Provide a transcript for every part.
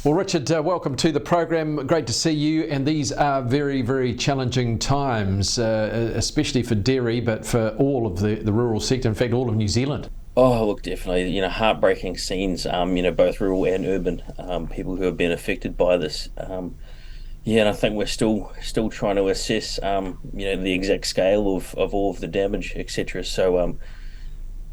Well, Richard, welcome to the program. Great to see you. And these are very, very challenging times, especially for dairy, but for all of the rural sector, in fact, all of New Zealand. Oh, look, definitely, heartbreaking scenes, both rural and urban, people who have been affected by this. And I think we're still trying to assess, the exact scale of all of the damage, etc. So,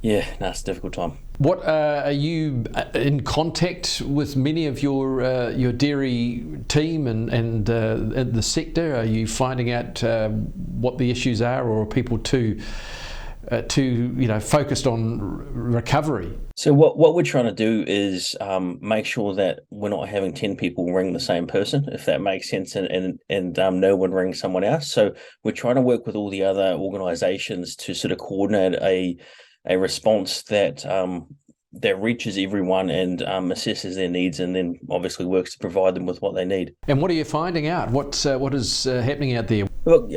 no, it's a difficult time. What are you in contact with many of your dairy team and the sector? Are you finding out what the issues are, or are people too focused on recovery? So what we're trying to do is make sure that we're not having 10 people ring the same person, if that makes sense, and no one rings someone else. So we're trying to work with all the other organisations to sort of coordinate a response that reaches everyone and assesses their needs, and then obviously works to provide them with what they need. And what are you finding out? What is happening out there? Look,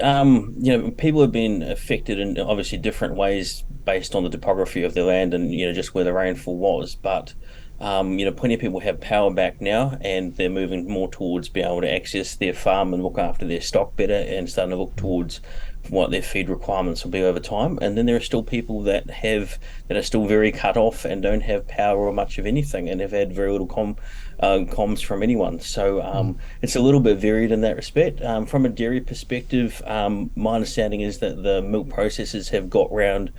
people have been affected in obviously different ways based on the topography of their land and just where the rainfall was. But plenty of people have power back now, and they're moving more towards being able to access their farm and look after their stock better, and starting to look towards what their feed requirements will be over time. And then there are still people that are still very cut off and don't have power or much of anything, and have had very little comms from anyone. So it's a little bit varied in that respect. From a dairy perspective, my understanding is that the milk processors have got round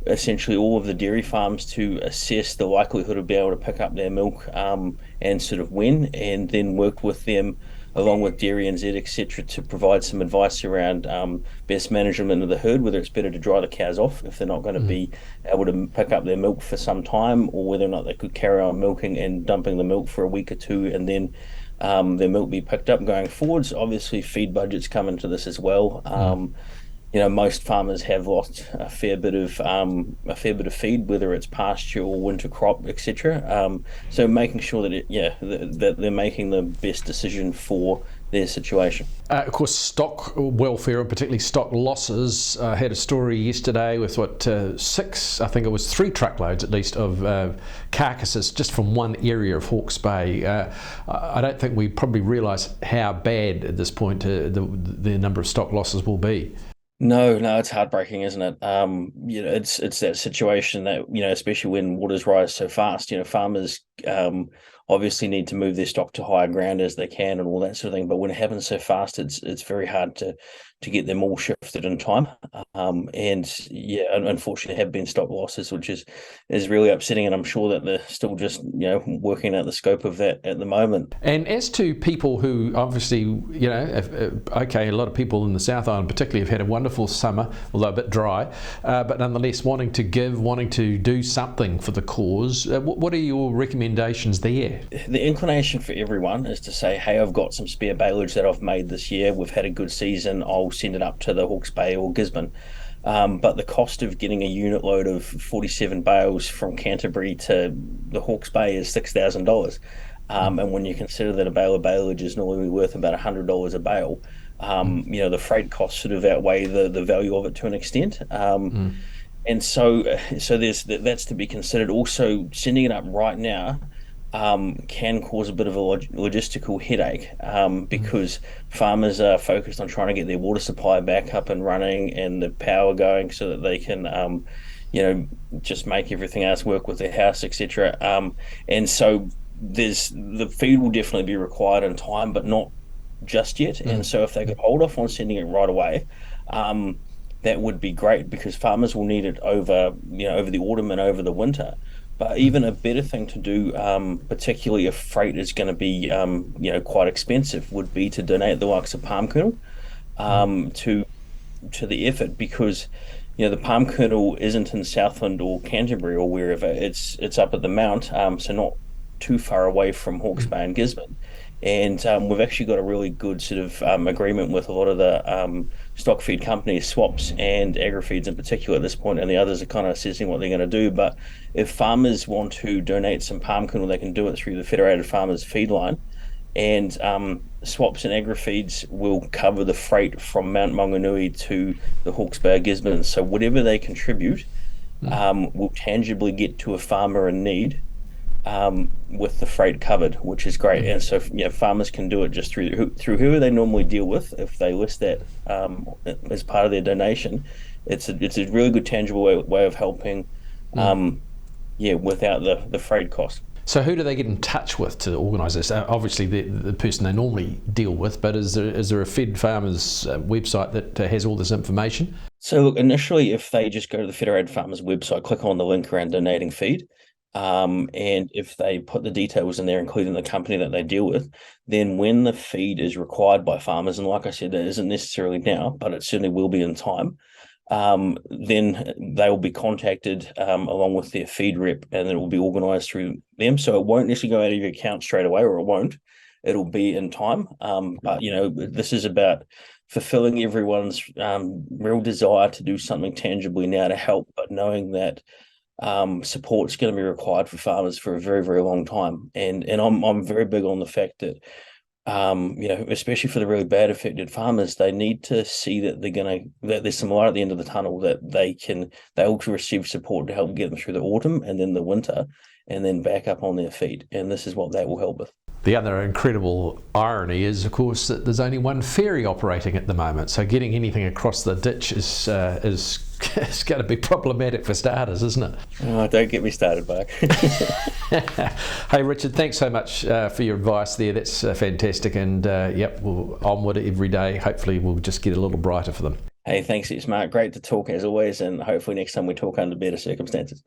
essentially all of the dairy farms to assess the likelihood of being able to pick up their milk, and sort of when, and then work with them along with Dairy NZ, etc., to provide some advice around best management of the herd, whether it's better to dry the cows off if they're not going to be able to pick up their milk for some time, or whether or not they could carry on milking and dumping the milk for a week or two, and then their milk be picked up going forwards. Obviously, feed budgets come into this as well. Most farmers have lost a fair bit of feed, whether it's pasture or winter crop, etc. So making sure that they're making the best decision for their situation. Of course, stock welfare, and particularly stock losses. I had a story yesterday with I think it was 3 truckloads at least of carcasses just from one area of Hawke's Bay. I don't think we probably realise how bad at this point the number of stock losses will be. No, it's heartbreaking, isn't it? It's that situation that, especially when waters rise so fast, farmers obviously need to move their stock to higher ground as they can and all that sort of thing. But when it happens so fast, it's very hard to get them all shifted in time. Unfortunately, have been stock losses, which is really upsetting. And I'm sure that they're still just working out the scope of that at the moment. And as to people who obviously, a lot of people in the South Island particularly have had a wonderful summer, although a bit dry, but nonetheless wanting to do something for the cause. What are your recommendations there? The inclination for everyone is to say, hey, I've got some spare baleage that I've made this year. We've had a good season. I'll send it up to the Hawke's Bay or Gisborne. But the cost of getting a unit load of 47 bales from Canterbury to the Hawke's Bay is $6,000. And when you consider that a bale of baleage is normally worth about $100 a bale, the freight costs sort of outweigh the value of it to an extent. And so that's to be considered. Also, sending it up right now can cause a bit of a logistical headache, because farmers are focused on trying to get their water supply back up and running and the power going so that they can, just make everything else work with their house, etc. And so the feed will definitely be required in time, but not just yet. And so if they could hold off on sending it right away, that would be great, because farmers will need it over the autumn and over the winter. But even a better thing to do, particularly if freight is going to be, quite expensive, would be to donate the likes of palm kernel to the effort, because the palm kernel isn't in Southland or Canterbury or wherever. It's up at the Mount, so not too far away from Hawke's Bay and Gisborne. And we've actually got a really good sort of agreement with a lot of the stock feed companies, Swaps and AgriFeeds in particular at this point, and the others are kind of assessing what they're going to do. But if farmers want to donate some palm kernel, they can do it through the Federated Farmers Feed Line, and Swaps and AgriFeeds will cover the freight from Mount Maunganui to the Hawke's Bay Gisborne. So whatever they contribute will tangibly get to a farmer in need, with the freight covered, which is great. And so farmers can do it just through who they normally deal with. If they list that as part of their donation, it's a really good tangible way of helping. Without the freight cost. So who do they get in touch with to organise this? Obviously the person they normally deal with, but is there a Fed Farmers website that has all this information? So look, initially, if they just go to the Federated Farmers website, click on the link around donating feed, and if they put the details in there, including the company that they deal with, then when the feed is required by farmers, and like I said, that isn't necessarily now, but it certainly will be in time, then they will be contacted along with their feed rep, and it will be organised through them. So it won't necessarily go out of your account straight away, or it won't. It'll be in time. But this is about fulfilling everyone's real desire to do something tangibly now to help, but knowing that support's going to be required for farmers for a very, very long time. And I'm very big on the fact that especially for the really bad affected farmers, they need to see that that there's some light at the end of the tunnel, that they'll receive support to help get them through the autumn and then the winter, and then back up on their feet. And this is what that will help with. The other incredible irony is, of course, that there's only one ferry operating at the moment, so getting anything across the ditch is it's going to be problematic for starters, isn't it? Oh, don't get me started, Mark. Hey, Richard, thanks so much for your advice there. That's fantastic, and we'll onward every day. Hopefully we'll just get a little brighter for them. Hey, thanks, it's Mark. Great to talk as always, and hopefully next time we talk under better circumstances.